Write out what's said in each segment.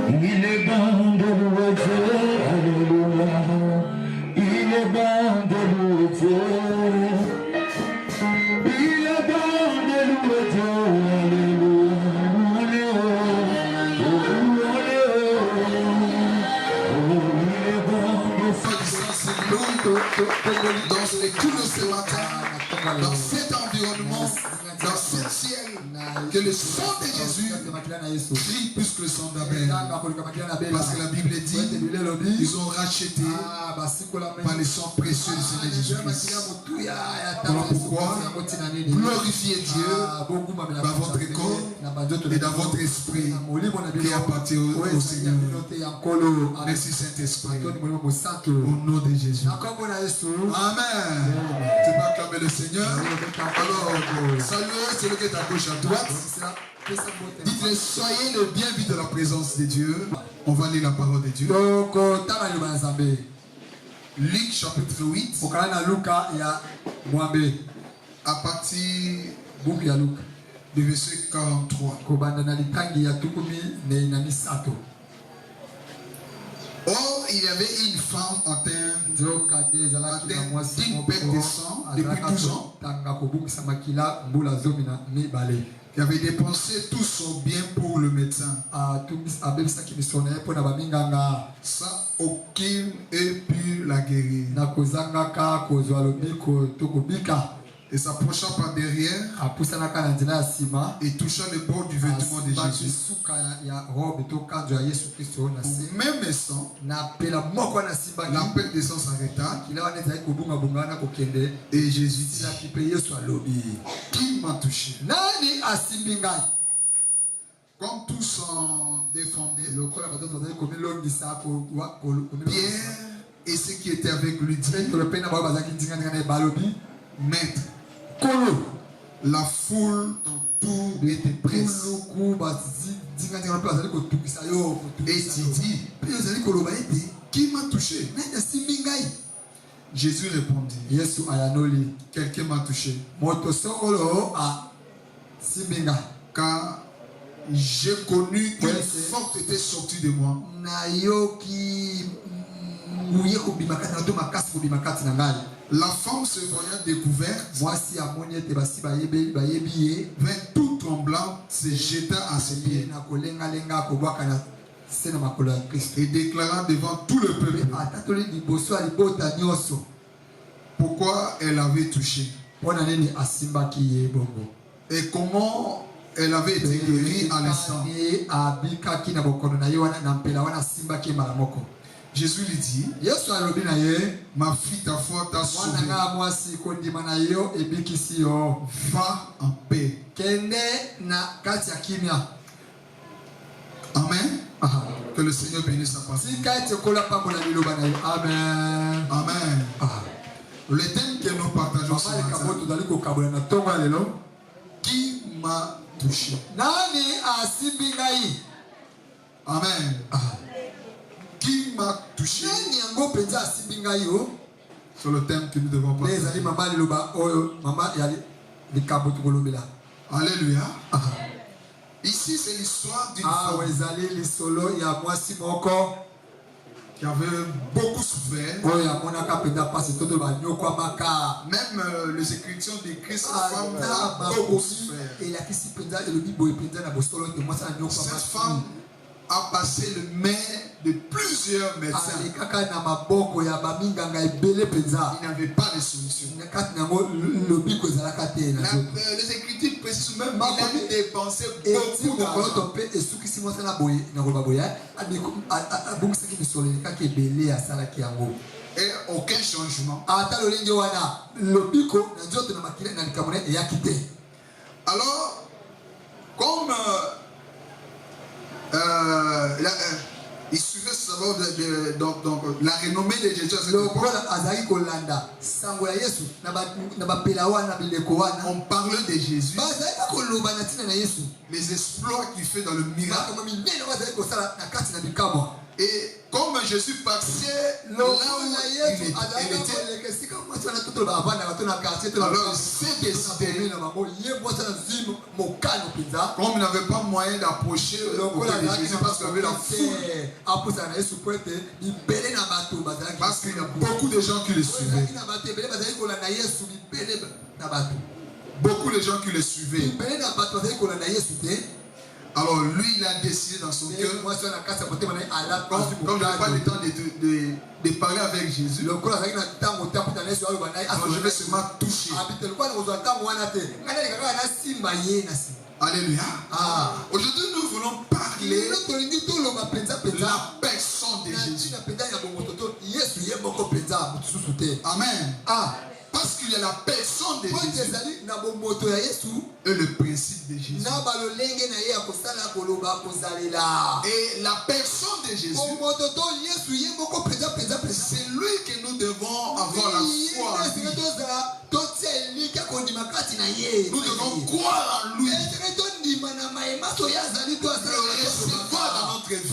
Il est bon de louer Dieu, alléluia. Il est bon de louer Dieu. Il est bon de louer Dieu, alléluia. Il est bon de faire dans ce culte ce matin, dans cet environnement, dans ce ciel, que le sang de Jésus brille plus que le sang d'Abel. Parce que la Bible dit, ils ont racheté par le sang précieux du Seigneur Jésus-Christ. Voilà pourquoi glorifiez Dieu dans votre corps et dans votre esprit qui appartient au Seigneur. Merci Saint-Esprit. Au nom de Jésus. Amen. Tu peux acclamer le Seigneur. Alors, saluez celui qui est à gauche, à droite. Dites-le, soyez le bienvenu de la présence de Dieu. On va lire la parole de Dieu. Luc chapitre 8. À partir du verset 43. Or, il y avait une femme atteinte d'une perte de sang depuis 12 ans, qui avait dépensé tout son bien pour le médecin, sans aucune ait pu la guérir. Et s'approcha par derrière et toucha le bord du vêtement de Jésus. Au même instant, l'appel de sang s'arrêta. Et Jésus dit, qui m'a touché? Comme tous s'en défendaient, Pierre et ceux qui étaient avec lui dirent, Maître, la foule autour était presse. Et il dit, qui m'a touché? Jésus répondit, quelqu'un m'a touché. Car j'ai connu qu'une force était sortie de moi. La femme se voyant découverte, vint tout tremblant, se jeta à ses pieds et déclara devant tout le peuple pourquoi elle avait touché et comment elle avait été guérie à l'instant. Jésus lui dit, ma fille, ta foi t'a sauvé. Va en paix. Amen. Que le Seigneur bénisse sa parole. Amen. Amen. Le thème que nous partageons ce matin, qui m'a touché? Amen. Qui m'a touché? C'est le thème que nous devons partager. Alléluia. Ici, c'est l'histoire d'une femme qui avait beaucoup souffert. Même les Écritures décrivent cette femme a beaucoup souffert. Cette femme a passé le main de plusieurs médecins. Il n'avait pas de solution. Les Écritures précisent même qu'il avait dépensé beaucoup d'argent. Et aucun changement. Alors, comme il suivait savoir donc la renommée de Jésus. On parlait de Jésus, les exploits qu'il fait dans le miracle. Et comme Jésus passait là où il était, alors il s'est décidé, comme il n'avait pas moyen d'approcher Jésus parce qu'il y avait la foule, parce qu'il y a beaucoup de gens qui le suivaient. Beaucoup de gens qui le suivaient. Alors lui, il a décidé dans son cœur, comme je n'ai pas le temps de parler avec Jésus, alors je vais seulement toucher. Alléluia. Aujourd'hui, nous voulons parler de la personne de Jésus. Amen. Parce qu'il y a la personne de Jésus et le principe de Jésus. Et la personne de Jésus, c'est lui que nous devons avoir la foi. Nous devons croire en lui. Le recevoir dans notre vie.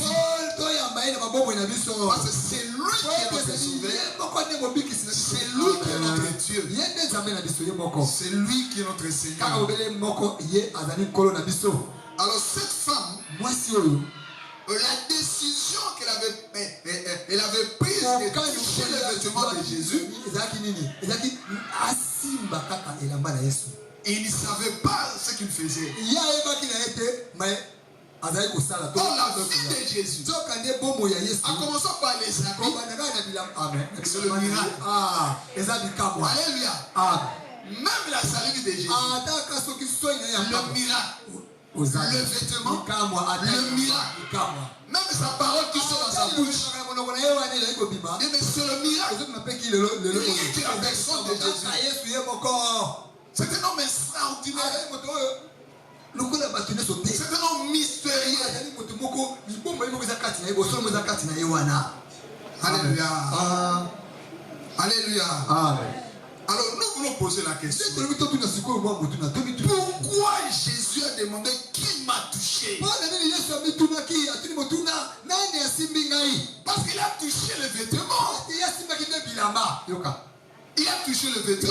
Parce que c'est lui qui est notre sauveur. C'est lui qui est notre Dieu. C'est lui qui est notre Seigneur. Alors cette femme, la décision qu'elle avait prise de toucher le vêtement de Jésus, il ne savait pas ce qu'il faisait. Or, la vie de Jésus, en commençant par les habits, c'est le miracle. Alléluia. Même la salive de Jésus, le miracle, le vêtement, le miracle, même sa parole qui sort dans sa bouche. Mais c'est le miracle. Qui est la personne de Jésus. C'est un homme extraordinaire. C'est un homme mystérieux. Alléluia. Alléluia. Alors nous voulons poser la question. Pourquoi Jésus a demandé qui m'a touché? Parce qu'il a touché le vêtement. Il a touché le vêtement.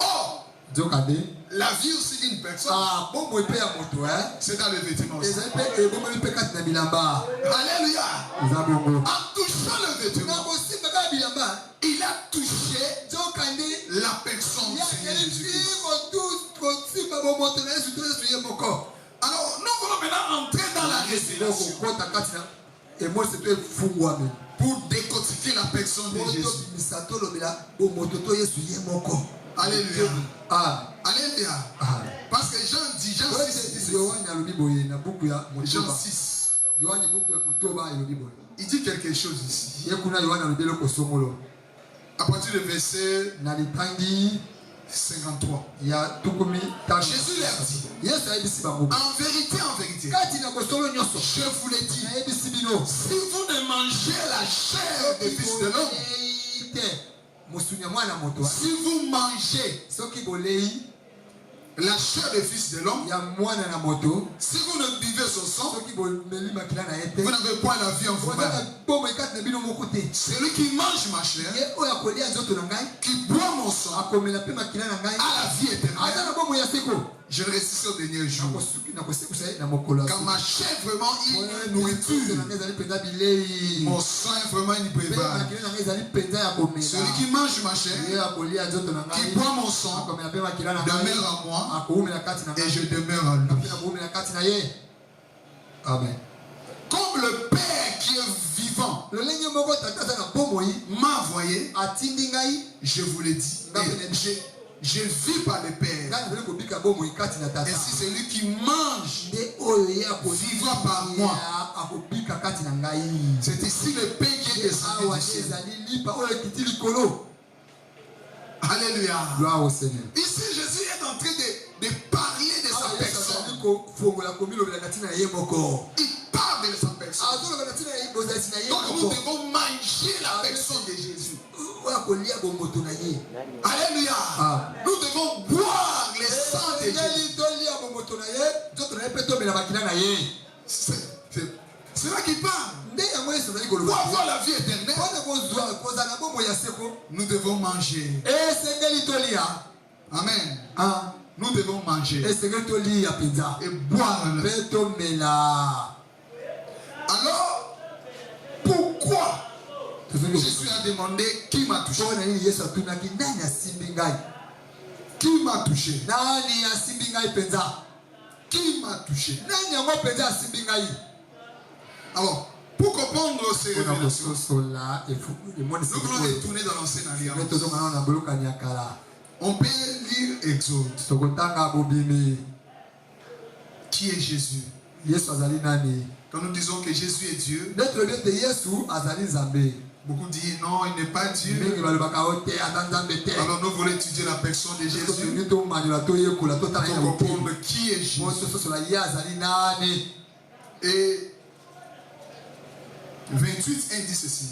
Oh! La vie aussi d'une personne, c'est dans le vêtement aussi. Alléluia. En touchant le vêtement, il a touché la personne du Seigneur Jésus-Christ. Alors nous voulons maintenant entrer dans la révélation pour décortiquer la personne de Jésus. Alléluia. Alléluia. Parce que Jean dit, Jean 6, il dit quelque chose ici. À partir du verset 53. Jésus leur dit, en vérité, je vous l'ai dit, si vous ne mangez la chair des fils de l'homme, si vous mangez la chair des fils de l'homme, si vous ne buvez son sang, vous n'avez pas la vie en vous-même. Celui qui mange ma chair, qui boit mon sang, a la vie éternelle. Je le récite au dernier jour. Quand ma chair vraiment est une nourriture, mon sang est vraiment une breuvage. Celui qui mange ma chair, qui boit mon sang, demeure en moi et je demeure en lui. Amen. Comme le Père qui est vivant m'a envoyé, je vous l'ai dit. Je vis par le Père. Ainsi celui qui mange vivra par moi. C'est ici le Père qui est descendu du ciel. Alléluia. Ici Jésus est en train de parler de sa personne. Il parle de sa personne. Donc nous devons manger la personne de Jésus. Alléluia. Nous devons boire le sang de Jésus. Pour avoir la vie éternelle, nous devons manger. Amen. Nous devons manger et boire. Alors, pourquoi Jésus a demandé qui m'a touché? Qui m'a touché? Qui m'a touché? Alors, pour comprendre ces révélations, nous voulons retourner dans l'ancienne alliance. On peut lire Exode. Qui est Jésus? Quand nous disons que Jésus est Dieu, beaucoup disent non, il n'est pas Dieu. Alors nous voulons étudier la personne de Jésus pour comprendre qui est Jésus. Et 28 dit ceci.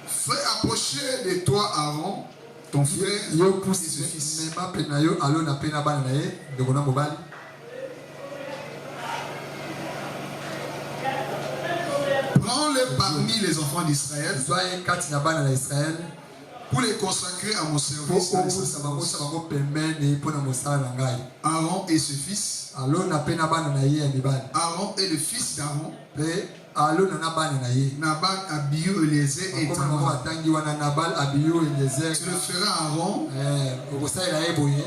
Fais approcher de toi Aaron, ton frère et ses fils. Prends-le parmi les enfants d'Israël pour les consacrer à mon service. Aaron et ses fils. Aaron et le fils d'Aaron. Nabal, Abihu, Eliezer et Tamar. Tu le feras à Aaron,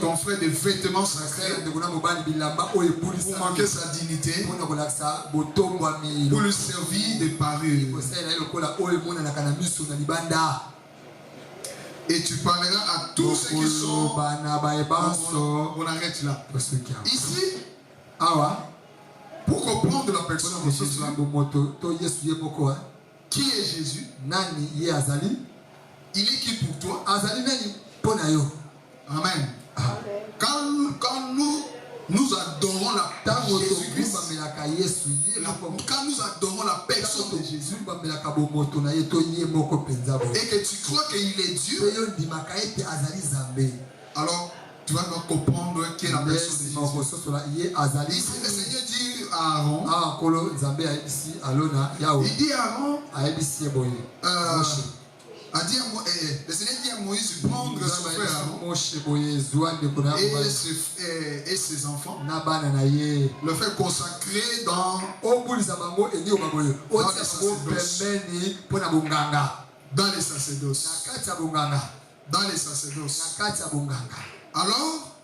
ton frère, de vêtements sacrés pour manquer sa dignité, pour le servir de parure. Et tu parleras à tous ceux qui sont. On arrête là. Ici, pour comprendre la personne de Jésus, qui est Jésus? Il est qui pour toi? Amen. Quand nous adorons la personne de Jésus-Christ, quand nous adorons la personne de Jésus, et que tu crois qu'il est Dieu, alors tu vas comprendre qui est la personne de Jésus. Ici, le Seigneur dit à Aaron, il dit à Aaron, le Seigneur dit à Moïse de prendre son frère Aaron et ses enfants, le faire consacrer dans les sacerdoces. Dans les sacerdoces. Alors,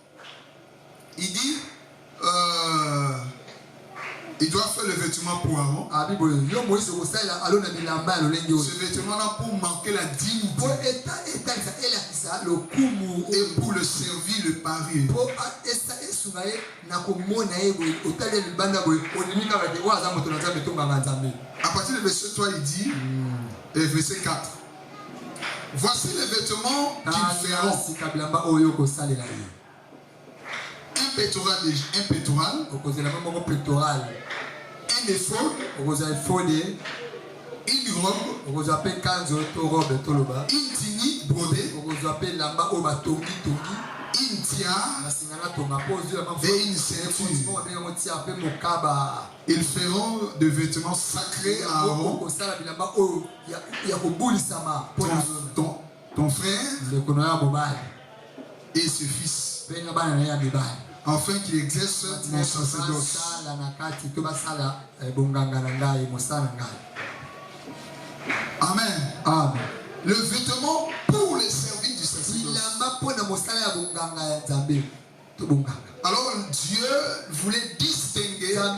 il dit, il doit faire le vêtement pour Aaron. Ce vêtement-là pour manquer la dignité et pour le servir, le pari. À partir du verset 3, il dit, verset 4. Voici les vêtements qu'ils feront. Un pétoral, un éphod, une robe, une tunique brodée, une tiare et une ceinture. Ils feront des vêtements sacrés à Aaron, ton frère et ses fils, afin qu'il exerce mon sacerdoce. Amen. Le vêtement pour les services du sacerdoce. Alors Dieu voulait distinguer Aaron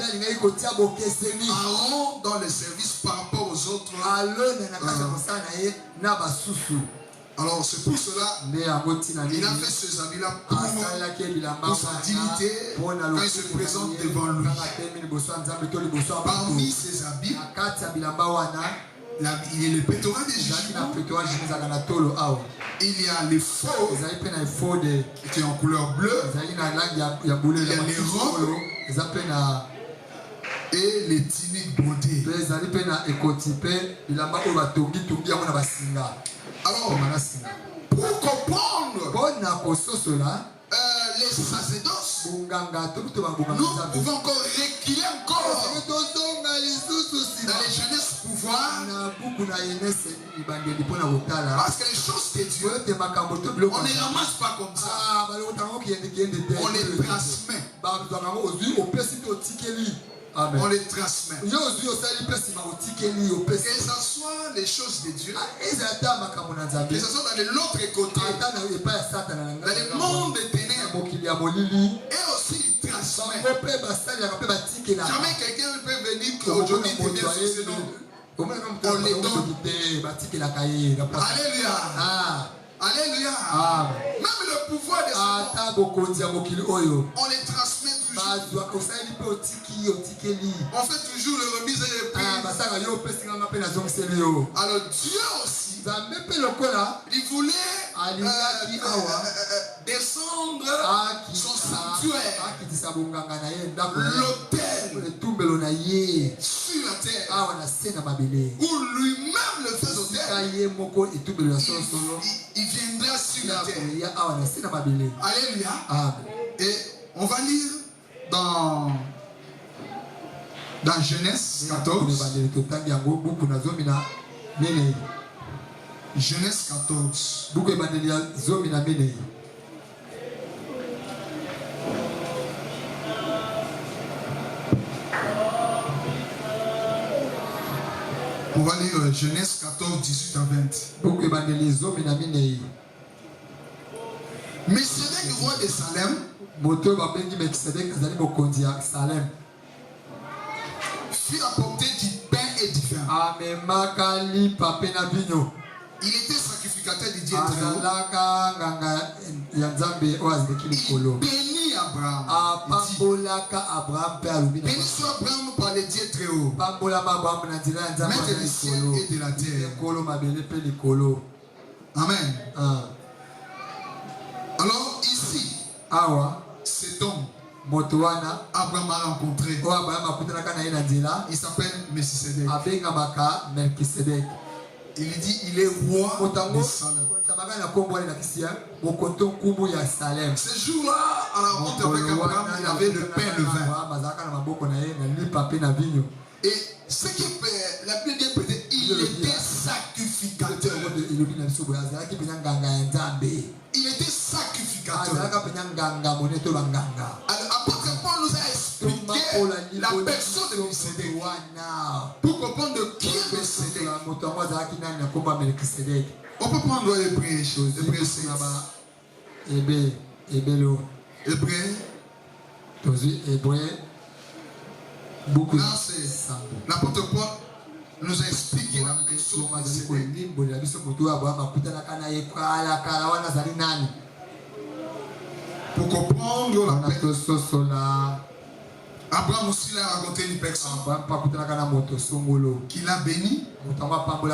dans le service par rapport aux autres. Alors c'est pour cela il a fait ces habits-là pour sa dignité quand il se présente devant lui. Parmi ces habits, il y a le pétoral de Jésus. Il y a les faux qui est en couleur bleue. Il y a les robes et les tuniques brodées. Alors, pour comprendre les sacerdoces, nous pouvons encore reculer encore dans les jeunesses pour voir. Parce que les choses de Dieu, on ne les ramasse pas comme ça. On les transmet. On les transmet. Que ce soit les choses de Dieu, que ce soit dans l'autre côté, dans le monde des ténèbres, et aussi il transmet. Jamais quelqu'un ne peut venir qu'aujourd'hui te vient sur ce nom. On les donne. Alléluia. Alléluia. Même le pouvoir de ce monde, on les transmet toujours. On fait toujours le remise et le prix. Alors Dieu aussi, il voulait descendre son sanctuaire, l'autel sur la terre, où lui-même le fait autel. Il viendra sur la terre. Alléluia. Et on va lire dans Genèse 14. Genèse 14. On va lire Genèse 14, 18 à 20. Melchisedec, roi de Salem, fit apporter du pain et du vin. Il était sacrificateur du Dieu très haut. Il bénit Abraham. Béni soit Abraham par le Dieu très haut, maître du ciel et de la terre. Amen. Alors ici, cet homme, Abraham a rencontré. Il s'appelle Melchisedec. Il dit il est roi de Salem. Ce jour-là, à la rencontre avec Abraham, il avait le pain et le vin. Et ce qui la Bible dit peut-être, il était sacrificateur. Il était sacrificateur. Alors, apôtre Paul nous a expliqué la personne de Melchisedec pour comprendre de qui est Melchisedec. On peut prendre l'hébreu, l'apôtre Paul nous a expliqué la personne de Melchisedec. Pour comprendre la personne, Abraham aussi l'a raconté une personne qui l'a béni. Mais Abraham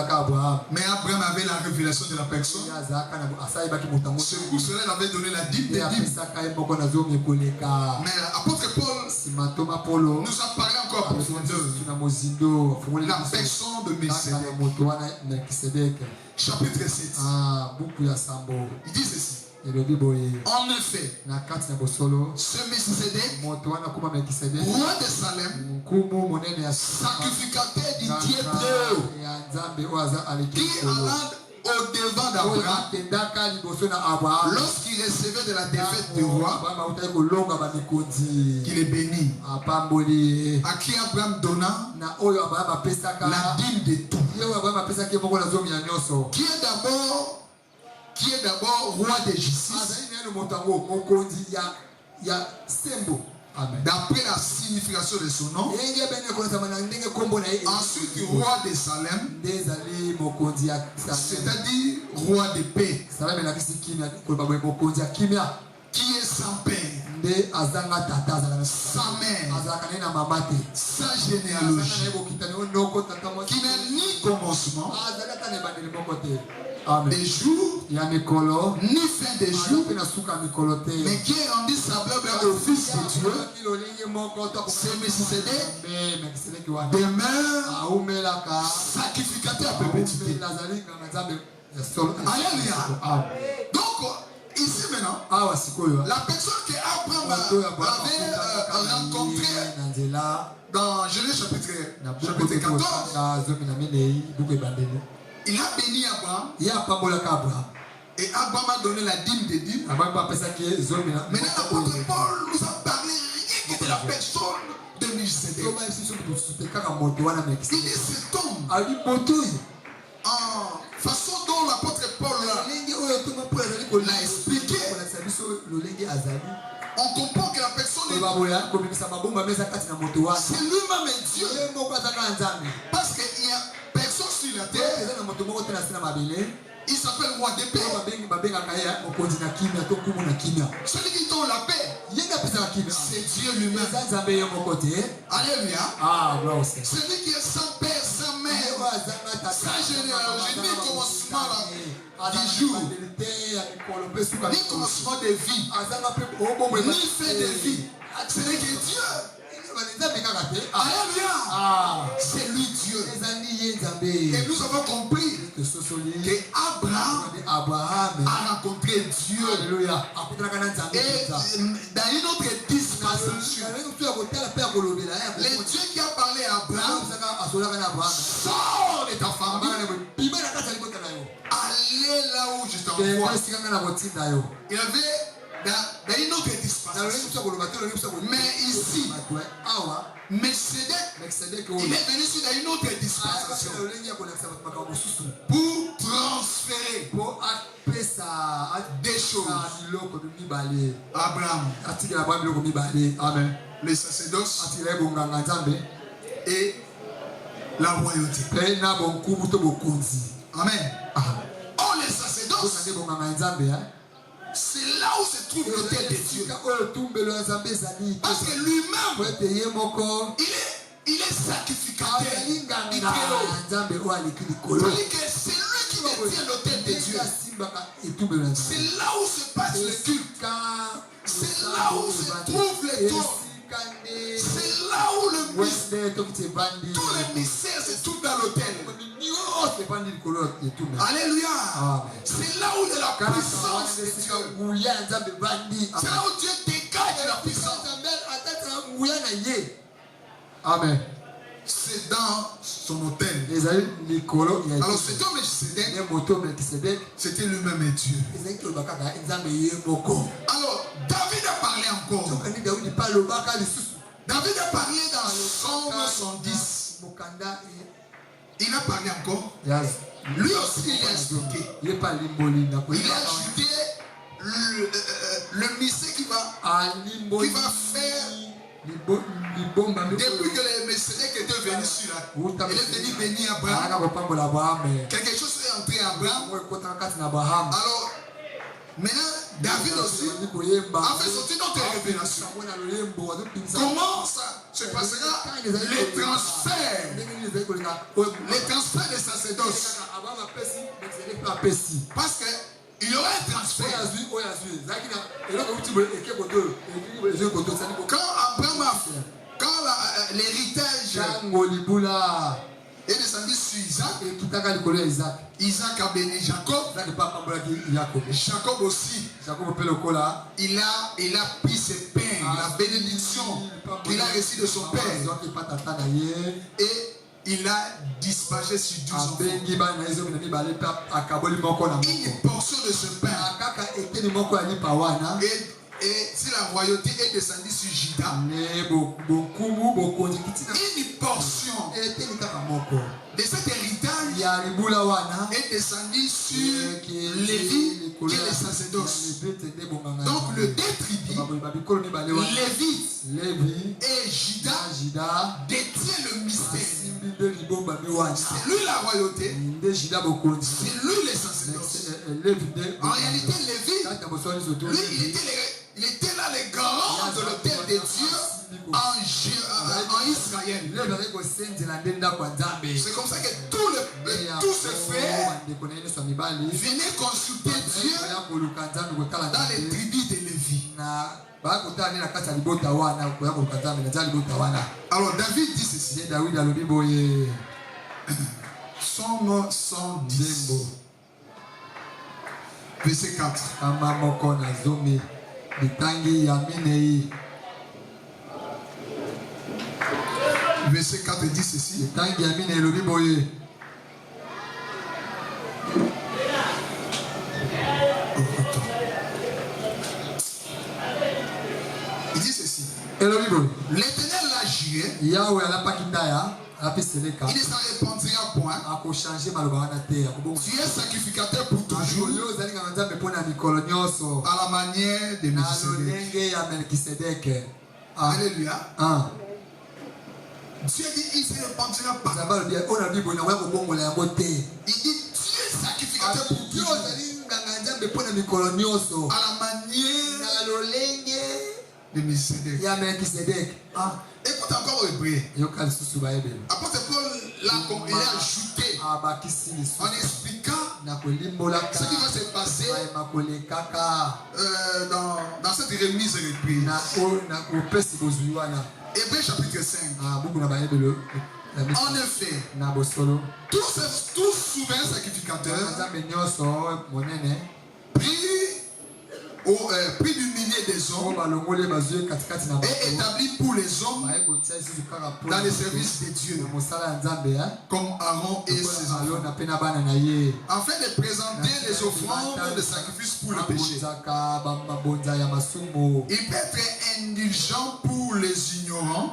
avait la révélation de la personne. C'est pour cela qu'il avait donné la dîme des dîmes. Mais l'apôtre Paul nous a parlé encore en profondeur la personne de Melchisedec. Chapitre 7. Il dit ceci. En effet, ce Melchisedec, roi de Salem, sacrificateur du Dieu très haut, qui allant au devant d'Abraham, lorsqu'il recevait de la défaite du roi, qu'il est béni, à qui Abraham donna la dîme de tout, qui est d'abord roi de justice, d'après la signification de son nom. Ensuite, roi de Salem, c'est-à-dire roi de paix, qui est sans père, sa mère, sa généalogie, qui n'a ni commencement des jours, ni fin des jours, mais qui est rendu semblable au Fils de Dieu. C'est Melchisedec, demeure sacrificateur à perpétuité. Alléluia. Donc, ici maintenant, la personne que Abraham avait rencontrée dans Genèse chapitre 14, il a béni Abraham. Et Abraham a donné la dîme des dîmes. Maintenant, l'apôtre Paul nous a parlé rien que de la personne de Melchisédek. Il dit cet homme, en façon dont l'apôtre Paul l'a expliqué, on comprend que la personne c'est lui-même Dieu. Parce qu'il n'y a personne sur la terre. Il s'appelle roi de paix. Celui qui donne la paix, c'est Dieu lui-même. Alléluia. Celui qui est sans père, sans mère, sans généalogie, ni commencement du jour, ni commencement de vie, ni fin de vie. C'est lui qui est Dieu. Alléluia. C'est lui Dieu. Et nous avons compris que Abraham a rencontré Dieu. Alléluia. Et dans une autre dispensation, le Dieu qui a parlé à Abraham, sors de ta famille, allez là où je t'envoie. Il avait dans une autre dispensation. Mais ici, Melchisédek, il est venu sur une autre dispensation pour transférer des choses à Abraham. Amen. Le sacerdoce et la royauté. Amen. Oh, les sacerdoces, c'est là où se trouve l'autel de Dieu. Parce que lui-même, il est sacrificateur. C'est-à-dire que c'est lui qui détient l'autel de Dieu. C'est là où se passe le culte. C'est là où se trouve le trône. C'est là où le mystère, tout le mystère se trouve dans l'autel. Alléluia. C'est là où il y a la puissance de Dieu. C'est là où Dieu dégage la puissance. Amen. C'est dans son autel. Alors cet homme Melchisédek, c'était lui-même Dieu. Alors David a parlé encore. David a parlé dans le Psaume 110. Il a parlé encore. Lui aussi il a expliqué. Il a ajouté le mystère qui va faire. Depuis que les Melchisédek était venu sur là, il est venu bénir Abraham. Quelque chose est entré à Abraham. Alors, maintenant, David aussi a fait sortir notre révélation. Comment ça se passera les transferts des sacerdoces? Parce qu'il y aura un transfert. Quand l'héritage est descendu sur Isaac, Isaac a béni Jacob. Jacob aussi, il a pris ses pains, la bénédiction qu'il a reçue de son père. Et il a dispatché sur 12 enfants. Une portion de ce pain. Et si la royauté est descendue sur Juda, une portion de cet héritage est descendue sur Lévi qui est le sacerdoce. Donc le deux tribus, Lévi et Juda, détient le mystère. C'est lui la royauté, c'est lui le sacerdoce. En réalité, Lévi, lui, il était là le garant de l'autel de Dieu en Israël. C'est comme ça que tous ses frères venaient consulter Dieu dans les tribus de Lévi. Alors David dit ceci. Psaume 110, verset 4. verset 4 dit ceci. Il dit ceci. L'Éternel l'a juré. Il ne s'en répandira point. Tu es sacrificateur pour toujours. À la manière de Melchisedec. Alléluia. Dieu dit il ne se répandira pas. Il dit tu es sacrificateur pour toujours. À la manière de Melchisedec. Écoute encore Hébreu. Apôtre Paul l'a ajouté en expliquant ce qui va se passer dans cette remise reprise. Hébreu chapitre 5. En effet, tout souverain sacrificateur pris du milieu des hommes et établi pour les hommes dans les services de Dieu, comme Aaron et ses enfants, afin de présenter les offrandes de sacrifice pour le péché. Il peut être indulgent pour les ignorants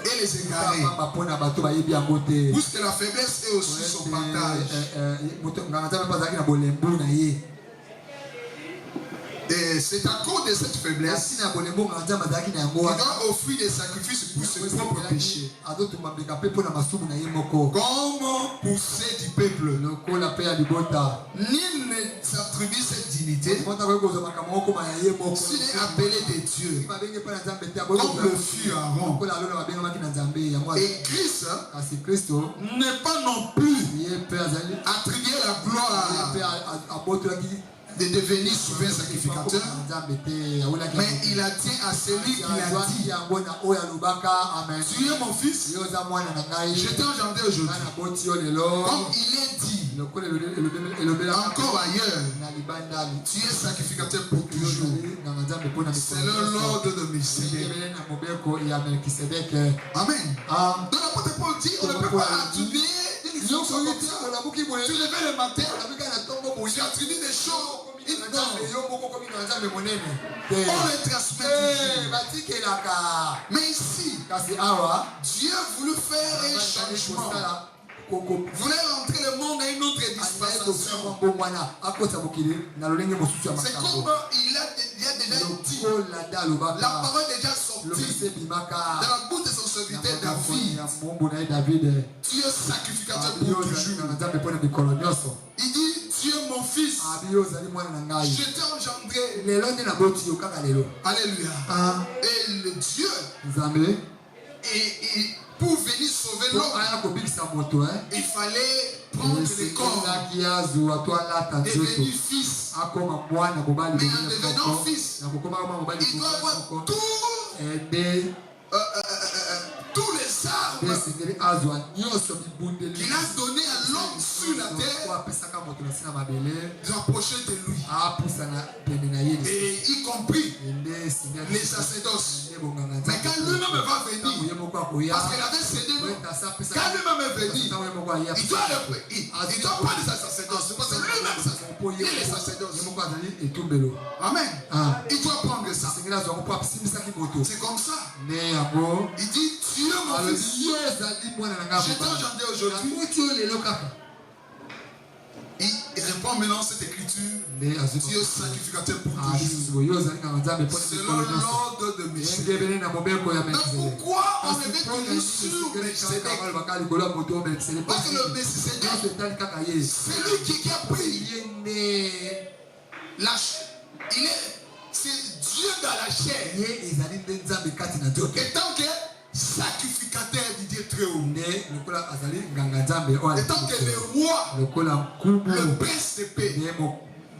et les égarés, puisque la faiblesse est aussi son partage. Et c'est à cause de cette faiblesse qu'il doit offrir des sacrifices pour ses propres péchés, comme pour ceux du peuple. Nul ne s'attribue cette dignité s'il est appelé de Dieu, comme le fut Aaron. Et Christ n'est pas non plus attribué la gloire de devenir souverain sacrificateur, mais il a tient à celui qui l'a dit. Tu es mon fils, je t'ai engendré aujourd'hui. Comme il est dit encore ailleurs, tu es sacrificateur pour toujours. C'est l'ordre de Melchisedec. Amen. Donc l'apôtre Paul dit on ne peut pas attribuer. Tu te lèves le matin, tu attribues des choses. On les transmet. Mais ici, Dieu voulut faire un changement. Voulait rentrer le monde à une autre dispensation. C'est comme il a déjà dit. La parole est déjà sortie dans la bouche de son serviteur David. Tu es sacrificateur pour toujours. Il dit tu es mon fils. Je t'ai engendré. Alléluia. Et le Dieu. Et pour venir sauver l'homme, il fallait prendre le corps et devenir fils. Mais en devenant fils, il doit avoir tous les arbres qu'il a donné à l'homme sur la terre d'approcher de lui. Et y compris les sacerdoces. Mais quand lui-même va venir, parce qu'il avait cédé, quand lui-même est venu, il doit prendre les sacerdoces. Parce que lui-même, il est les sacerdoces. Amen. Il doit prendre ça. C'est comme ça. Il dit, tu es mon fils. Je t'ai engendré aujourd'hui. Il répond maintenant à cette écriture. Tu es sacrificateur pour toujours. Selon l'ordre de Melchisedec. Donc pourquoi on est venu sur Melchisedec? Parce que le Melchisedec, c'est lui qui a pris la chair. C'est Dieu dans la chair. Et tant que sacrificateur du Dieu très haut. Et tant que le roi, le prince de paix, le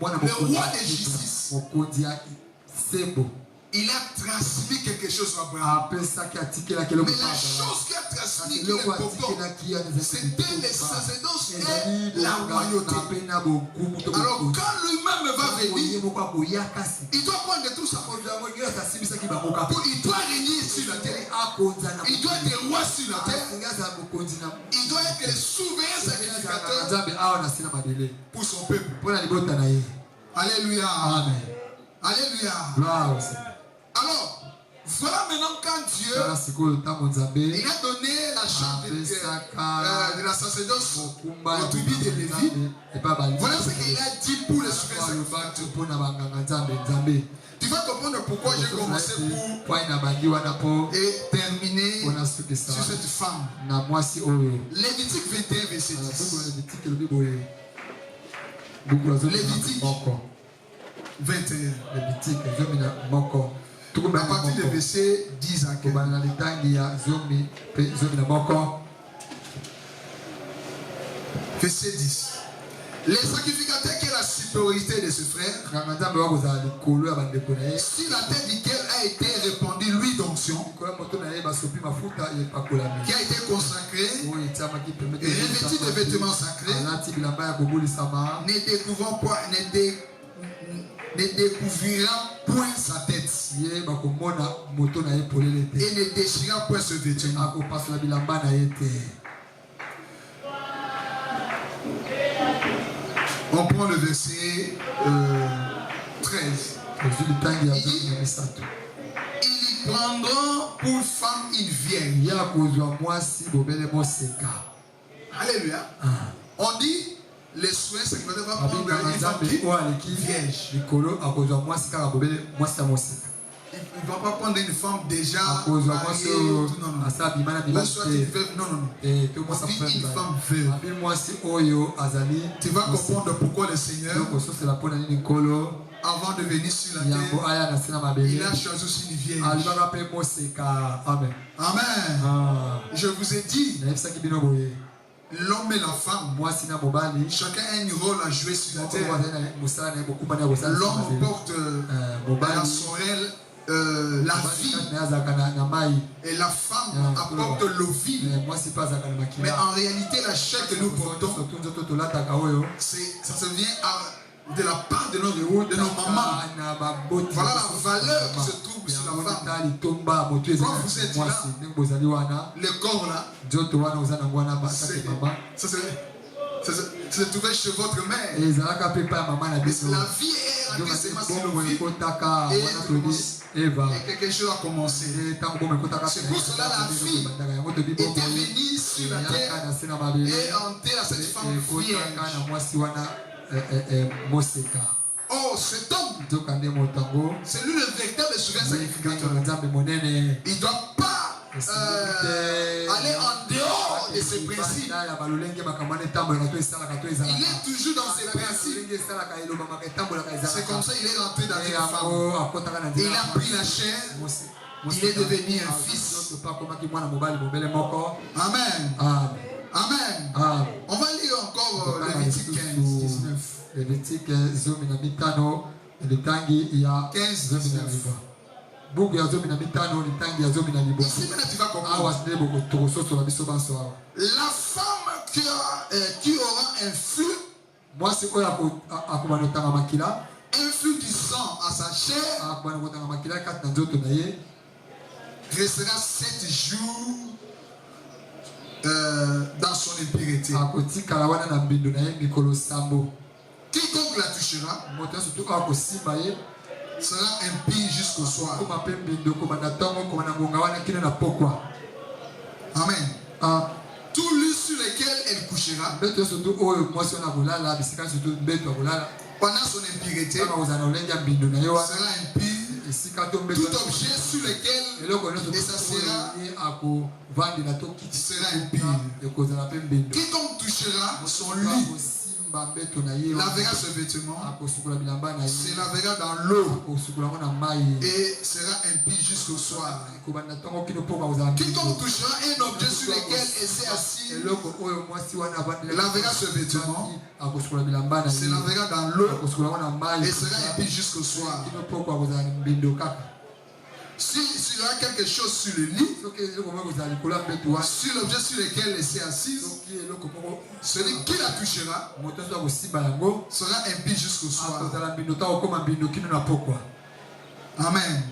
roi de justice, il a transmis quelque chose à Abraham. Mais la chose qui a transmis qui est important, c'était les sacerdoces et la royauté. Alors quand lui-même va venir, il doit prendre tout ça. Il doit régner sur la terre. Il doit être roi sur la terre. Il doit être le souverain sacrificateur pour son peuple. Alléluia. Amen. Alléluia. Alors, voilà maintenant quand Dieu il a donné la charte de la sacerdoce au tribu de Lévi. Voilà ce qu'il a dit pour les souverains sacrificateurs. Tu vas comprendre pourquoi j'ai commencé pour et terminer sur cette femme. Lévitique 21, verset 10. Lévitique 21. À partir du verset 10 à 15. Verset 10. Les sacrificateurs qui ont la supériorité de ce frère, si la tête duquel a été répandue l'huile d'onction, qui a été consacrée et revêtue de vêtements sacrés, ne découvrira point sa tête et ne déchirera point ce vêtement. On prend le verset 13. Ils prendront pour femme une vierge. Alléluia. On dit les soins sacrificateurs vont prendre une femme vierge. Il ne va pas prendre une femme déjà mariée. Non. Une femme veuve. Tu vas comprendre pourquoi le Seigneur, avant de venir sur la terre, il a choisi aussi une vierge. Amen. Je vous ai dit, l'homme et la femme, chacun a un rôle à jouer sur la terre. L'homme porte la sorelle, la vie, et la femme apporte l'eau vive. Mais en réalité, la chair que nous portons, ça se vient de la part de nos mamans. Voilà la valeur qui se trouve sur la femme. Quand vous êtes là, le corps là, ça se trouvait chez votre mère. La vie est rentrée seulement sur l'eau vive. Et quelque chose a commencé. C'est pour cela la vie était venue sur la terre et entrée à cette femme vierge. Oh, cet homme, c'est lui le véritable souverain sacrificateur. Il ne doit pas aller en dehors de ses principes. Il est toujours dans ses principes. C'est comme ça qu'il est rentré dans une femme. Il a pris la chair. Il est devenu un fils. Amen. Amen. On va lire encore Lévitique 15, 19. Lévitique 15, 19. Buku ya zomi na mitano litangi ya zomi na libo. Awa sebo kotokososo na biso banso awa. La femme qui aura un flux, moi c'est quoi akobanotanga makila, un flux du sang à sa chair, akobanotanga makila kat na nzoto na ye, restera 7 jours dans son impureté. Akotikala wana na mbindo na ye mikolo sambo. Quiconque la touchera moto surtout akosimba ye sera impie jusqu'au soir. Amen. Tout lit sur lequel elle couchera pendant son impureté sera impie. Tout objet sur lequel elle s'assiera sera impie. Quiconque touchera son lit lavera ce vêtement, se lavera dans l'eau et sera impie jusqu'au soir. Quiconque touchera un objet sur lequel elle s'est assise lavera ce vêtement, se lavera dans l'eau et sera impie jusqu'au soir. s'il y aura quelque chose sur le lit, sur l'objet sur lequel elle s'est assise, celui qui la touchera sera impie jusqu'au soir. Amen.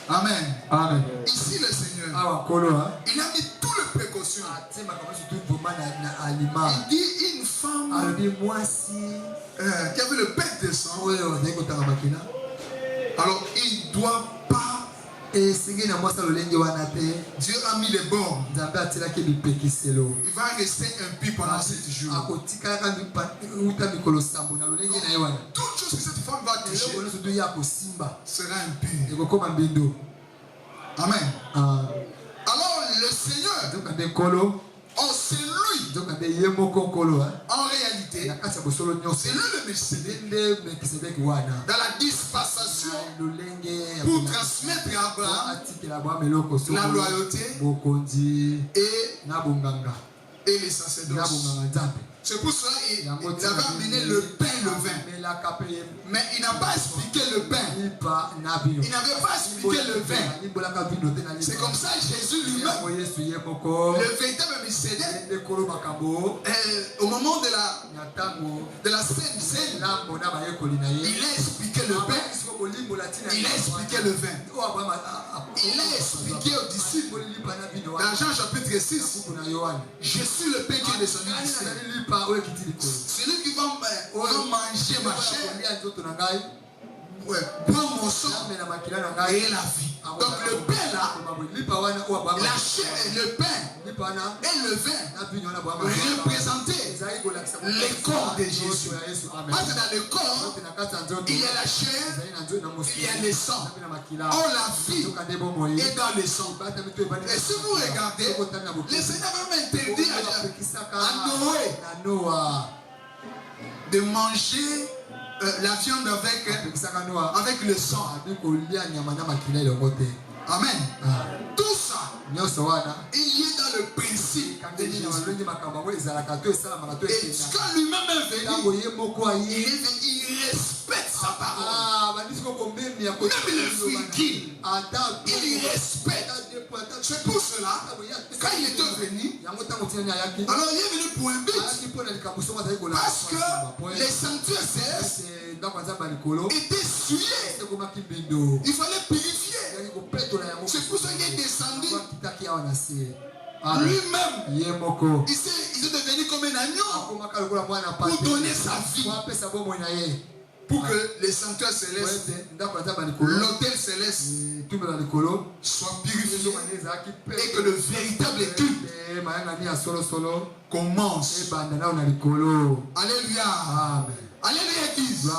Amen. Amen. Ici le Seigneur, il a mis toutes les précautions. Il dit une femme qui avait le bec de sang. Alors il ne doit pas. Dieu a mis les bornes. Il va rester impie pendant 7 jours. Toute chose que cette femme va toucher sera impie. Amen. Alors le Seigneur, oh, c'est lui. En réalité, c'est lui le Melchisédek. Dans la dispensation, pour transmettre à Abraham la loyauté et les sacerdoces. C'est pour cela qu'il avait amené le pain et le vin. Mais il n'a pas expliqué le pain. Il n'avait pas expliqué le vin. C'est comme ça Jésus lui-même, le véritable Melchisédek, au moment de la scène, il a expliqué le pain, il a expliqué le vin. Il a expliqué aux disciples dans Jean chapitre 6, je suis le pain qui est descendu du ciel. Celui qui va manger ma chair, boire mon sang et la vie. Donc le pain là, la chair et le pain et le vin représentaient les corps de Jésus. Parce que dans le corps, il y a la chair, il y a le sang. Or la vie est dans le sang. Et si vous regardez, le Seigneur va m'interdire à Noé de manger la viande avec le sang. Amen. Tout ça, il est dans le principe de Jésus. Et quand lui-même est venu, il respecte sa parole. Même le virgule, il respecte. C'est pour cela, quand il était venu, alors il est venu pour un but. Parce que les sanctuaires célestes étaient souillés. Il fallait purifier. C'est pour ça qu'il est descendu. Lui-même, il est devenu comme un agneau pour donner sa vie. Pour que les sanctuaires célestes, l'autel céleste soit purifié et que le véritable culte commence. Alléluia. Alléluia, Église.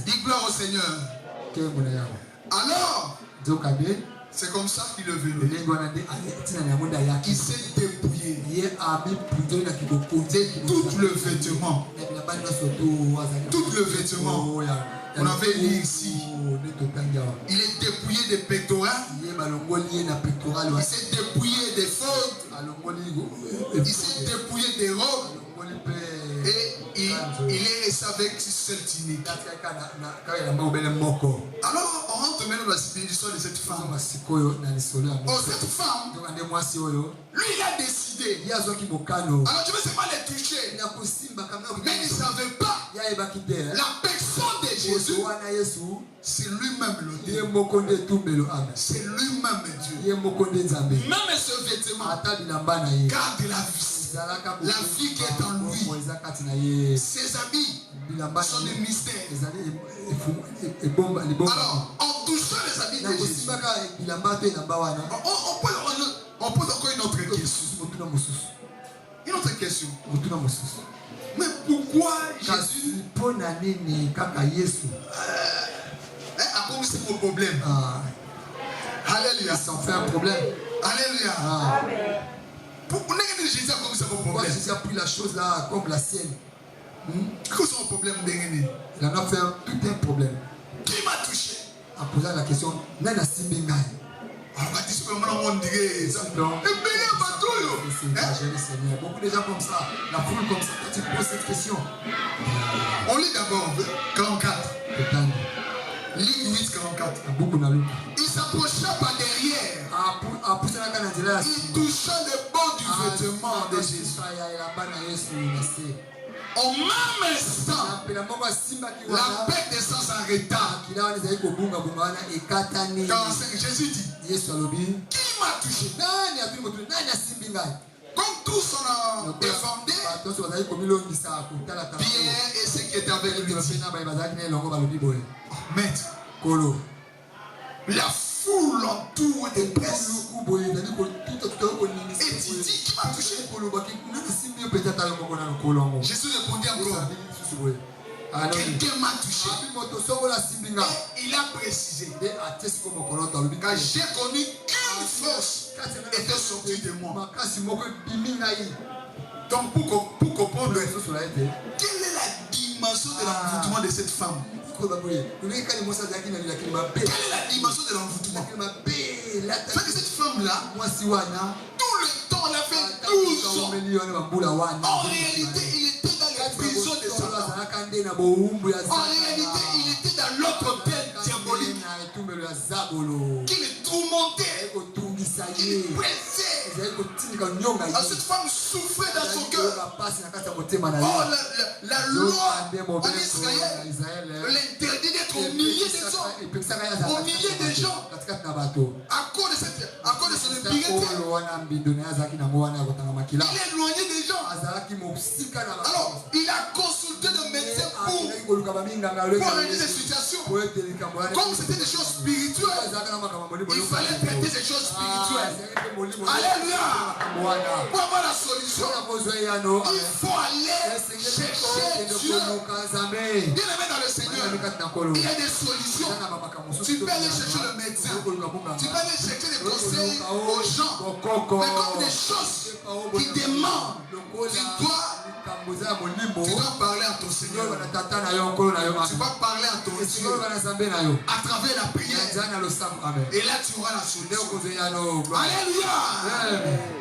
Dis gloire au Seigneur. Alors, c'est comme ça qu'il est venu. Il s'est dépouillé de tout le vêtement. Tout le vêtement. On avait lu ici. Il est dépouillé des pectoraux. Il s'est dépouillé des fautes. Il s'est dépouillé des robes. Et il est resté avec cette tunique. Alors, on rentre maintenant dans l'histoire de cette femme. Oh, cette femme, lui, il a décidé. Alors, je ne sais pas les toucher. Mais il ne savait pas. La personne de Jésus, c'est lui-même l'autel. C'est lui-même Dieu. Même ce vêtement garde la vie. La vie qui est en lui. Ses habits sont des mystères. Alors, en touchant les habits de Jésus, on pose encore une autre question. Une autre question. Mais pourquoi Jésus a commis ce problème? Alléluia. Ça en fait un problème. Alléluia. Pourquoi Jésus a commis ce problème? Jésus a pris la chose là comme la sienne. Quel est son problème? Il en a fait tout un problème. Qui m'a touché? En posant la question, Nana Simbingai. Beaucoup de gens comme ça, la foule comme ça, quand tu poses cette question. On lit d'abord 44. Luc 8:44. Il Il s'approcha par derrière. Il toucha le bord du vêtement de Jésus. Au même instant, la paix des sens s'arrêta. 45, Jésus dit, qui m'a touché? Comme tous on a défendu, Pierre et ceux qui étaient avec lui disent, Maître, la foule entoure des presses. Et tu dis, qui m'a touché? Jésus répondit encore, quelqu'un m'a touché. Et il a précisé, car j'ai connu qu'une force était sortie de moi. Donc pour comprendre, quelle est la dimension de l'envoûtement de cette femme? Quelle est la dimension de l'envoûtement? C'est que cette femme-là, tout le temps, elle a fait 12 ans. En réalité, il était dans la prison de Satan. En réalité, il était dans l'autre tête diabolique qui le tourmentait, qui le pressait. Alors cette femme souffrait dans son cœur. Oh, la loi en Israël l'interdit d'être au milieu des gens. Au milieu des gens. À cause de son impiété. Il est éloigné des gens. Alors, il a consulté le médecin pour réaliser cette situation. Comme c'était des choses spirituelles, il fallait traiter ces choses spirituelles. Alléluia. Pour avoir la solution, il faut aller chercher Dieu. Bien aimé dans le Seigneur, il y a des solutions. Tu peux aller chercher le médecin. Tu peux aller chercher des conseils aux gens. Mais comme des choses qui demandent, tu dois parler à ton Seigneur. Tu vas parler à ton Dieu à travers la prière. Et là tu auras la solution. Alléluia.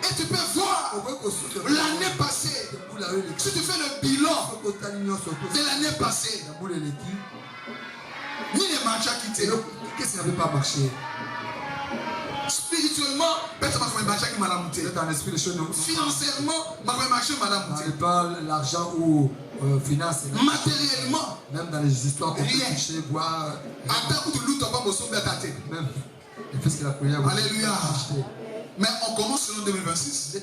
Et tu peux voir l'année passée. Si tu fais le bilan de l'année passée, ni les marchés à quitter. Qu'est-ce qui n'avait pas marché? Spirituellement, personne ne m'a marché qui m'a la monté. Financièrement, ma marché m'a la monté. Pas l'argent ou finance. Matériellement, même dans les histoires qu'on peut toucher, boire. Même il fait ce qu'il a prié. Alléluia. Mais on commence selon 2026.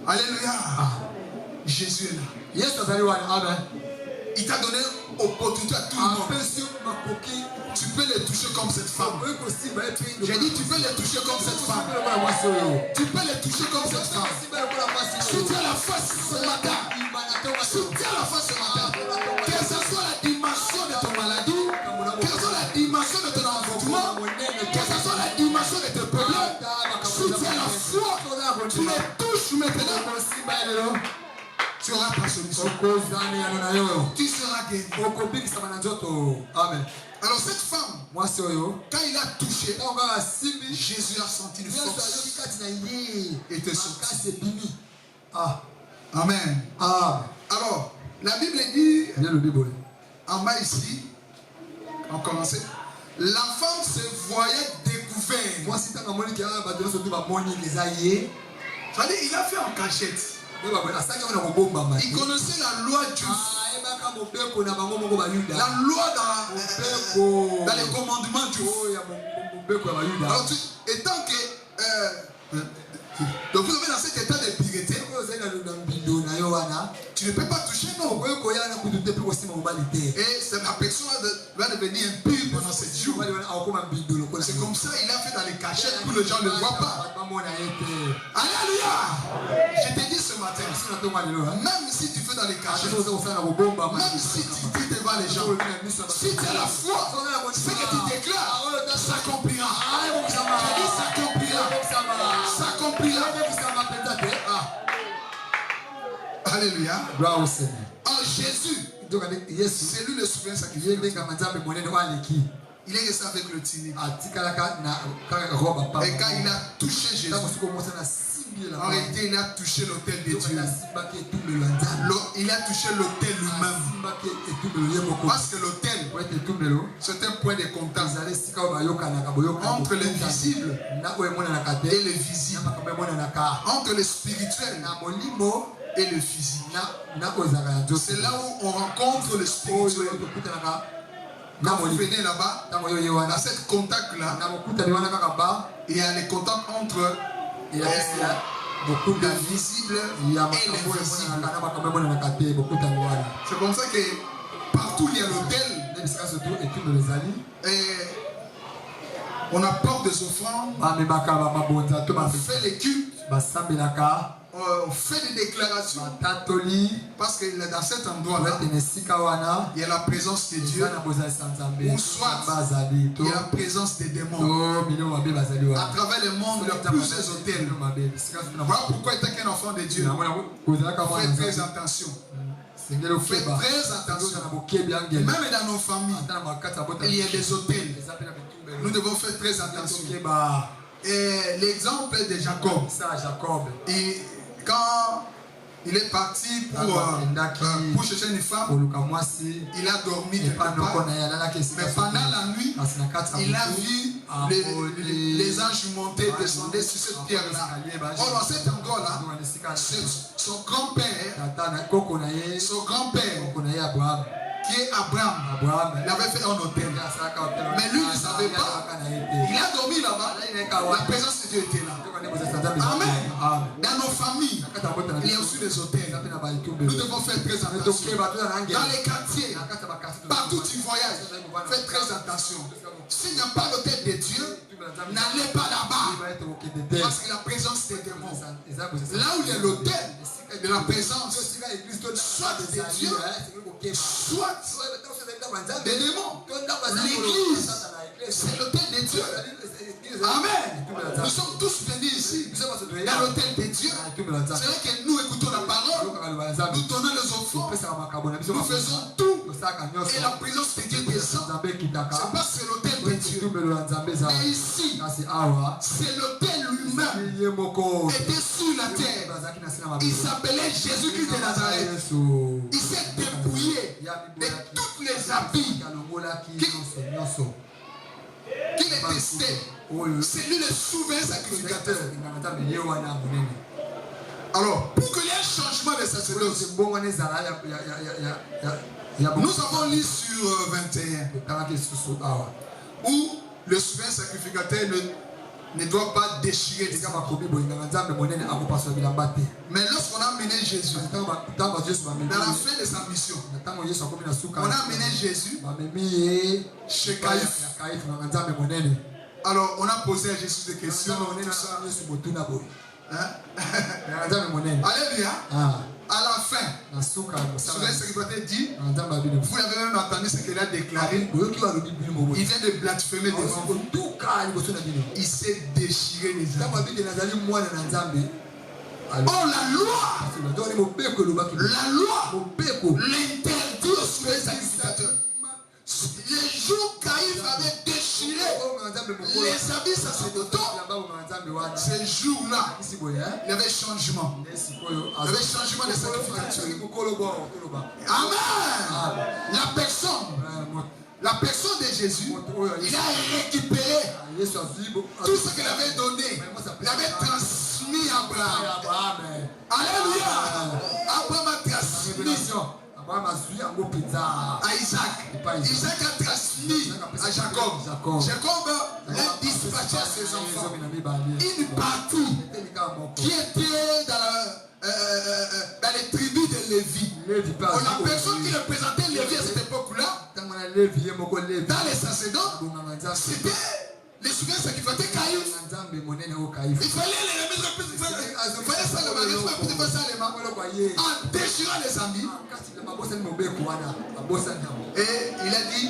Alléluia. Jésus est là. Il t'a donné opportunité à tout le monde. Tu peux les toucher comme cette femme. J'ai dit tu peux les toucher comme cette femme. Tu peux les toucher comme cette femme. Si tu as la face ce matin, si tu as la face ce matin, que ce soit la dimension de ton maladie, que ce soit la dimension de ton envoûtement, que ce soit la dimension de tes problèmes, si tu as la foi, tu les touches maintenant. Tu auras ta solution. Tu seras guéri. Amen. Alors cette femme, quand il a touché, Jésus a senti une force. Et était sorti. Amen. Alors, la Bible dit, en bas ici, on commençait, la femme se voyait découverte. C'est-à-dire, il a fait en cachette. Il connaissait la loi du la loi dans les commandements du alors étant que donc vous avez dans cet état de pureté, tu ne peux pas toucher non. Et la personne va devenir impure pendant 7 jours. C'est comme ça il a fait dans les cachettes pour que les gens ne le voient pas. Alléluia. Je te dis ce matin, même si tu fais dans les cachettes, même si tu dis devant les gens, si tu as la foi, ce que tu déclares s'accomplira. Je dis s'accomplira. S'accomplira. Alléluia. En Jésus, c'est lui le souverain sacrifice. Il est resté avec le tini. Et quand il a touché Jésus, En réalité, il a touché l'autel de Dieu. Il a touché l'autel lui-même. Parce que l'autel, c'est un point de contact entre le visible et le visible, entre le spirituel et le physique. C'est là où on rencontre le spirituel. Quand vous venez là-bas, dans cette contact-là, il y a les contacts entre le visible et l'invisible. C'est comme ça que partout il y a l'autel, on apporte des offrandes, on fait les cultes, on fait des déclarations, parce que dans cet endroit-là, il y a la présence de Dieu, ou soit il y a la présence des démons. À travers le monde, il y a plusieurs hôtels. Voilà pourquoi, étant qu'un enfant de Dieu, faites très attention. Faites très attention. Même dans nos familles, il y a des hôtels. Nous devons faire très attention. Et l'exemple de Jacob. Et quand il est parti pour chercher une femme, il a dormi quelque part. Mais pendant la nuit, il a vu les anges monter, descendre sur cette pierre-là. Or, à cet endroit-là, son grand-père, qui est Abraham, il avait fait un hôtel. Mais lui ne savait pas. Il a dormi là-bas. La présence de Dieu était là. Amen. Dans nos familles, il y a aussi des hôtels. Nous devons faire très attention. Dans les quartiers, partout où tu voyages, fais très attention. S'il n'y a pas l'hôtel de Dieu, n'allez pas là-bas. Parce que la présence des démons. Là où il y a l'hôtel de la présence, soit de Dieu, soit des démons. L'église, c'est l'hôtel de Dieu. Amen. Nous sommes tous venus ici dans l'hôtel de Dieu. C'est vrai que nous écoutons la parole, nous donnons les offrandes, nous faisons tout. Et la présence de Dieu descend. C'est pas c'est l'hôtel de Dieu. Mais ici, c'est l'hôtel lui-même. Il était sur la terre. Il s'appelait Jésus-Christ de Nazareth. Il s'est dépouillé de toutes les habits qu'il détestait. C'est lui le souverain sacrificateur. Alors, pour qu'il y ait un changement de sacerdoce, nous avons lu sur 21 où le souverain sacrificateur ne doit pas déchirer les gamins. Mais lorsqu'on a amené Jésus, dans la fin de sa mission, on a amené Jésus chez Caïphe. Alors on a posé à Jésus des questions. Alléluia. À la fin, le sacrificateur dit, vous avez même entendu ce qu'il a déclaré. Il vient de blasphémer des enfants. Il s'est déchiré les enfants. Oh, la loi l'interdit au souverain sacrificateur. Les jours Caïphe avait déchiré les habits sacerdotaux, ces jours-là, il y avait changement. Il y avait changement de sacrificature. Amen. La personne de Jésus, il a récupéré tout ce qu'il avait donné. Il avait transmis à Abraham. Alléluia. Abraham a transmis à Isaac. Isaac a transmis à Jacob. Jacob a dispatché à ses enfants une partie qui était dans les tribus de Lévi. La personne qui représentait Lévi à cette époque-là, dans les sacerdotes, c'était les souverains sacrificateurs Caïphe. Il fallait les remettre, il fallait ça en déchirant les amis. Et il a dit,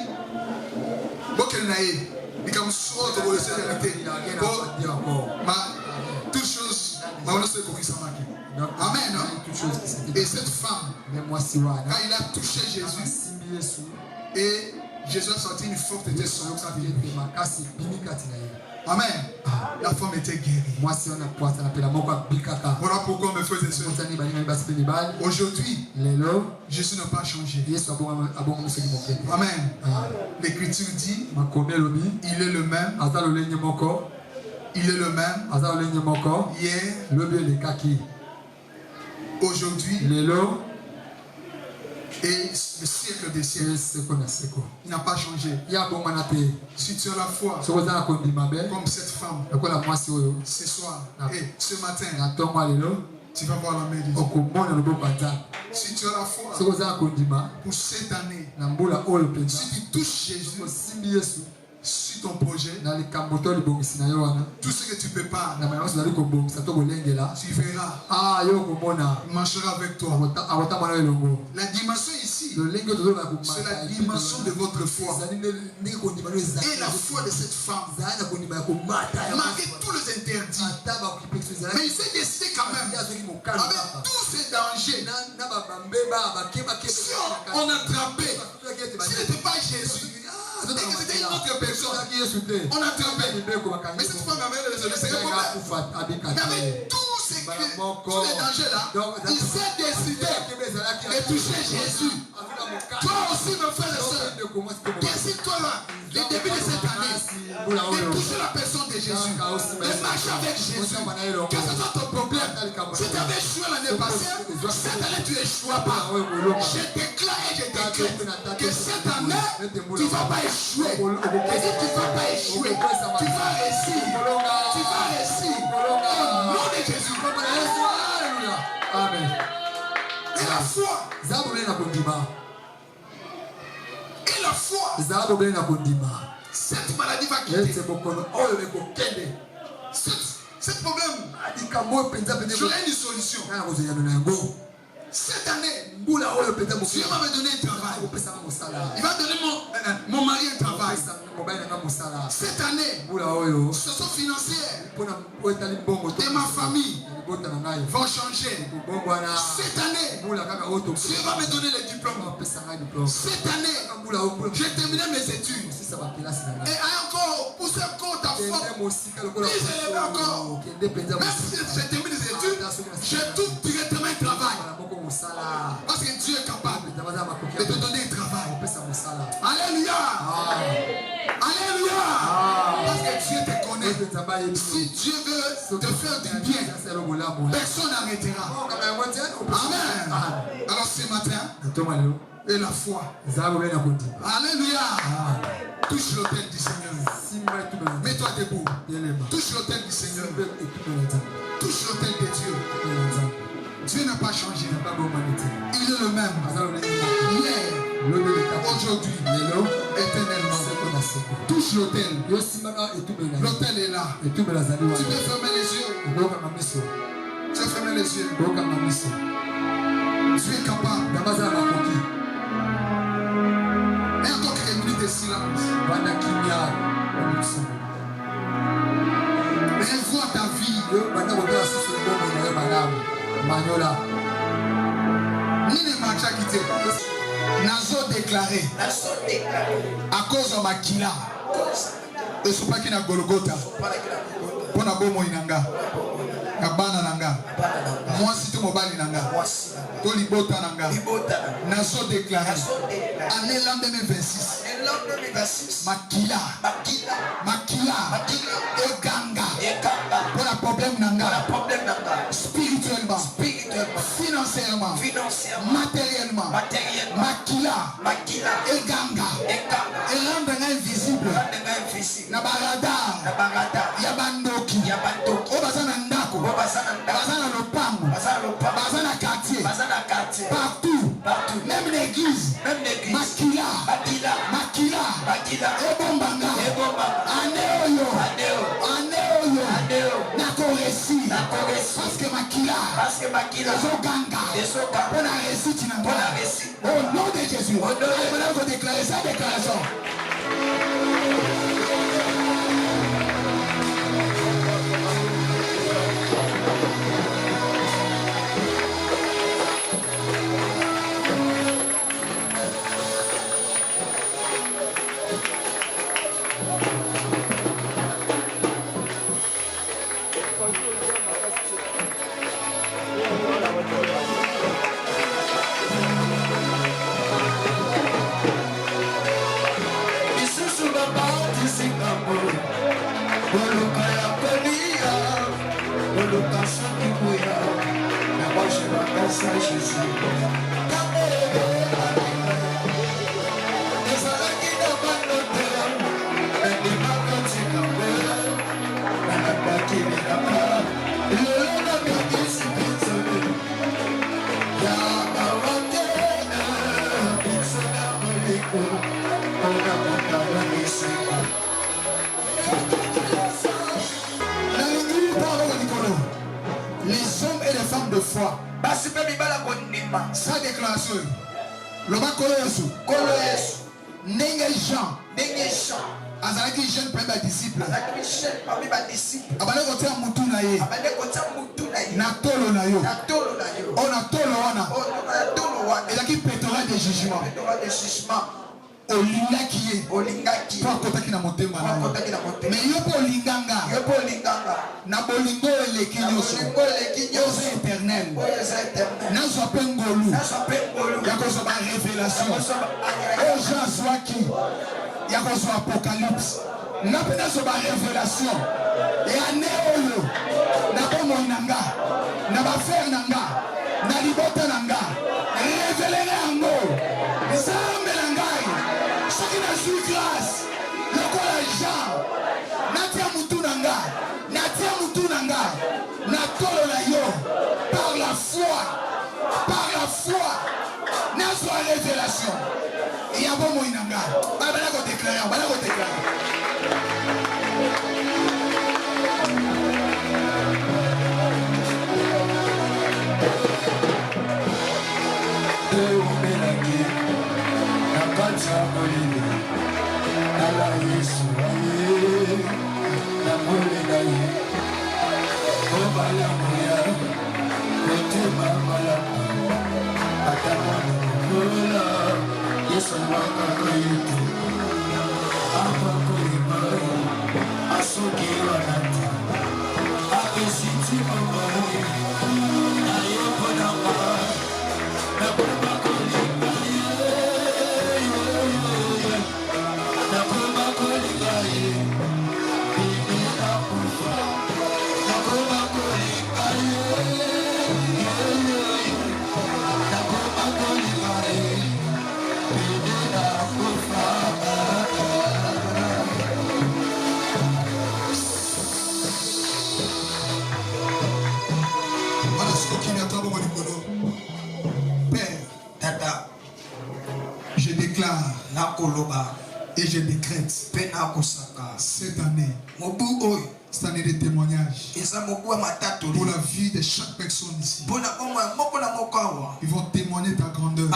toutes choses, amen. Et cette femme, quand il a touché Jésus, et Jésus a senti une forte descente. Amen. La femme était guérie. Voilà pourquoi mes frères et sœurs. Aujourd'hui, Jésus n'a pas changé. Amen. L'écriture dit, il est le même. Il est le même. Hier, aujourd'hui, et le siècle des siècles. Il n'a pas changé. Si tu as la foi, comme cette femme, ce soir et ce matin, tu vas voir la main de Dieu. Si tu as la foi, pour cette année, si tu touches Jésus, sur ton projet, tout ce que tu prépares, tu verras. Il marchera avec toi. La dimension ici, c'est la dimension de votre foi. Et la foi de cette femme, malgré tous les interdits. Mais il s'est décidé quand même, avec tous ces dangers, si on attrapait, si ce n'était pas Jésus, c'était une autre personne. On a attrapé. Mais cette femme avait le problème. Mais avec tous ces dangers là, il s'est décidé de toucher Jésus. Toi aussi, mon frère et soeur, décide-toi là, le début de cette année, de toucher la personne de Jésus, de marcher avec Jésus. Quel que soit ton problème, si tu avais échoué l'année passée, cette année tu n'échoues pas. Je déclare et je déclare que cette année, tu ne vas pas échouer. Et si tu ne vas pas échouer, tu vas réussir. Tu vas réussir. Au nom de Jésus. Amen. Et la foi. Et la foi. Cette maladie va quitter. Ce problème, j'aurai une solution. Cette année, Dieu va me donner un travail. Il va donner mon mari un travail. Cette année, situation financière de ma famille vont changer. Cette année, Dieu va me donner les diplômes. Cette année, j'ai terminé mes études. Et encore, pousser encore ta foi. Plus élevé encore. Même si j'ai terminé les études, j'ai tout directement un travail. Parce que Dieu est capable de te donner un travail. Alléluia. Alléluia. Parce que Dieu te connaît. Si Dieu veut te faire du bien, personne n'arrêtera. Amen. Alors ce matin, et la foi. Alléluia. Touche l'autel du Seigneur. Mets-toi debout. Touche l'autel du Seigneur. Touche l'autel de Dieu. Dieu n'a pas changé. Il est le même. Hier, aujourd'hui, éternellement. Touche l'autel. L'autel est là. Tu peux fermer les yeux. Tu peux fermer les yeux. Tu es capable. Et encore quelques minutes de silence. Revois ta vie. Nini macha quitté. Nazo déclaré. À cause de Makila. Et ce pas qui n'a Golgotha. Pour na bomo inanga. Kabana nanga. Moi si tu mobali nanga. Tolibota nanga. Nazo déclaré. Année l'an 2026. Makila. Eganga. Pour la problème nanga. Spirituellement. Financièrement. Matériellement. Makila. Eganga. Et rendre invisible. Nabarada. Yabandoki. Obazana ndako. Bazana lopango. Bazana quartier. Partout. Même l'église. Makila. Ebombanga. Aneoyo. Nakoresi. Parce que Makila. Ezoganga. On a réussi. Au nom de Jésus. On va déclarer sa déclaration. Les hommes et les femmes de foi. Sa déclaration. L'homme Kolo Yesu. Ndenge Jean. Azalaki jeune parmi les disciples. Abale kotia mutu na ye. Na tolo na yo. On a tolo wana. Elaki pétrole de jugement. Olingaki ye. To akotaki na motema na yo. Mais yo po olinganga. Na bolingo eleki nyonso. Ozo éternel. Nazwa pe ngolu. Yakozwa ba révélation. Ozo azwaki. Yakozwa apocalypse. Nape nazwa ba révélation. Et ane oyo. Na bomo nanga. Na ba faire nanga. Na libota nanga. Révéler yango. Nzambe nangai. Soki na suis grâce. Lokola Jean. Natia mutu nanga. Natia mutu nanga. Natolo na yo. Par la foi. Par la foi. Nazwa révélation. Et y a bon mot inanga. Bala ko déclarer. Bala ko déclarer. Et je décrète cette année de témoignage pour la vie de chaque personne ici. Ils vont témoigner ta grandeur.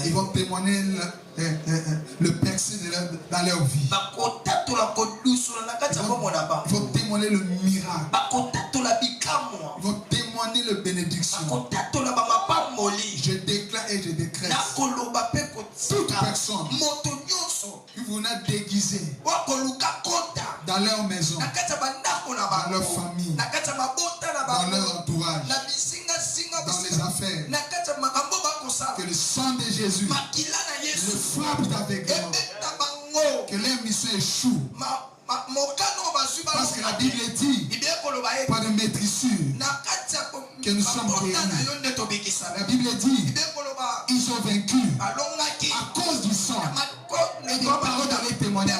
Ils vont témoigner le percé dans leur vie. Ils vont témoigner le miracle. Ils vont témoigner le bénédiction. Je déclare et je décrète toute personne qui vous a déguisé dans leur maison, dans leur famille, dans leur entourage, dans les affaires, que le sang de Jésus le frappe d'aveuglement, que leur mission échoue. Parce que la Bible dit, pas de maîtrisure, que nous sommes guéris. La Bible dit, ils ont vaincu à cause du sang et des paroles dans les témoignages.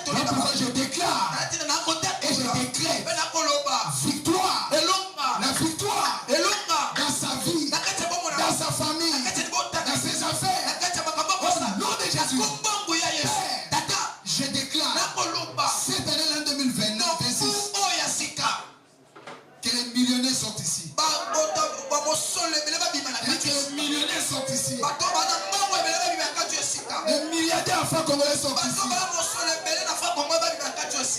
C'est pourquoi je déclare et je décrète victoire, la victoire dans sa vie, dans sa famille, dans ses affaires. Au nom de Jésus. Je déclare cette année, l'an 2026, que les millionnaires sont ici. Que les millionnaires sont ici. Les milliardaires enfants congolais sont ici.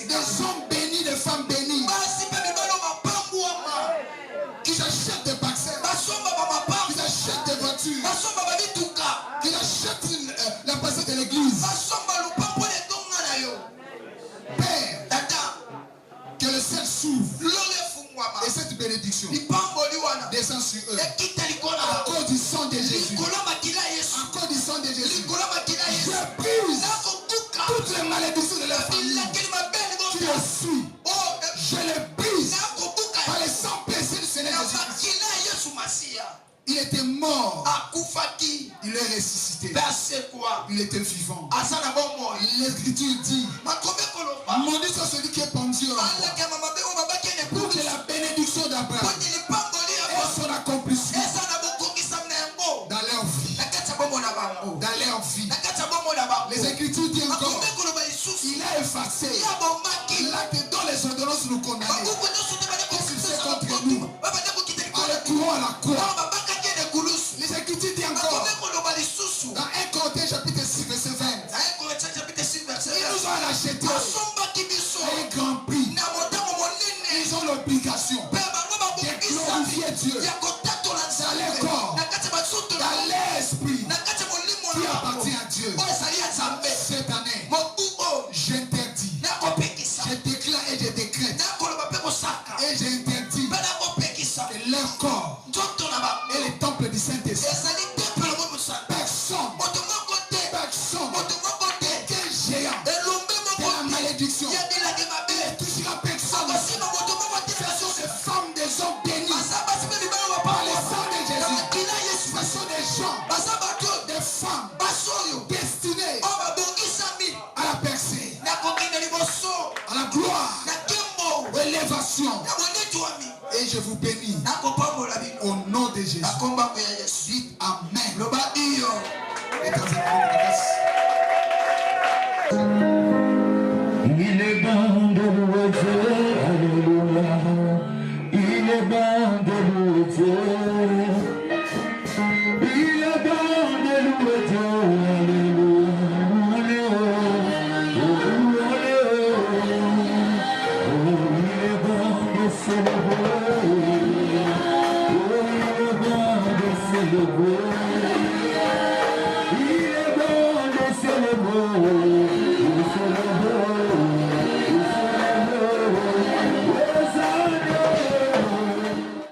Des hommes bénis, des femmes bénies. Qui achètent des parcelles. Qui achètent des voitures. Qui achètent la parcelle de l'église. Père, que le ciel s'ouvre et cette bénédiction descend sur eux à cause du sang de Jésus. À cause du sang de Jésus, je brise toutes les malédictions de la famille qui les suit. Je les brise Il était mort. Il est ressuscité. Il était vivant. L'Écriture dit, maudit soit celui qui est pendu à la croix, pour que la bénédiction d'Abraham et son accomplissement dans leur vie. Dans leur vie. Les Écritures disent encore, il a effacé l'acte dont les ordonnances nous condamnaient. Qu'est-ce qu'il fait contre nous? En le courant à la croix. Les Écritures disent encore, dans 1 Corinthiens chapitre 6 verset 20, ils nous ont racheté un grand prix. Ils ont l'obligation de glorifier Dieu dans leur corps, dans l'esprit qui appartient à Dieu. Cette année, j'interdis, je déclare et je décrète et j'interdis que leur corps est le temple du Saint-Esprit. Personne, quel géant de la malédiction ne touchera personne. Ce sont des femmes, des hommes bénis par le sang de Jésus. Ce sont des gens, des femmes destinées à la percée, à la gloire, à l'élévation. Et je vous bénis au nom de Jésus. Dites Amen. Et dans cette grâce, il est bon de louer Dieu, alléluia. Il est bon de louer Dieu. Il est bon de louer Dieu, alléluia. Il est bon de célébrer. Il est bon de célébrer.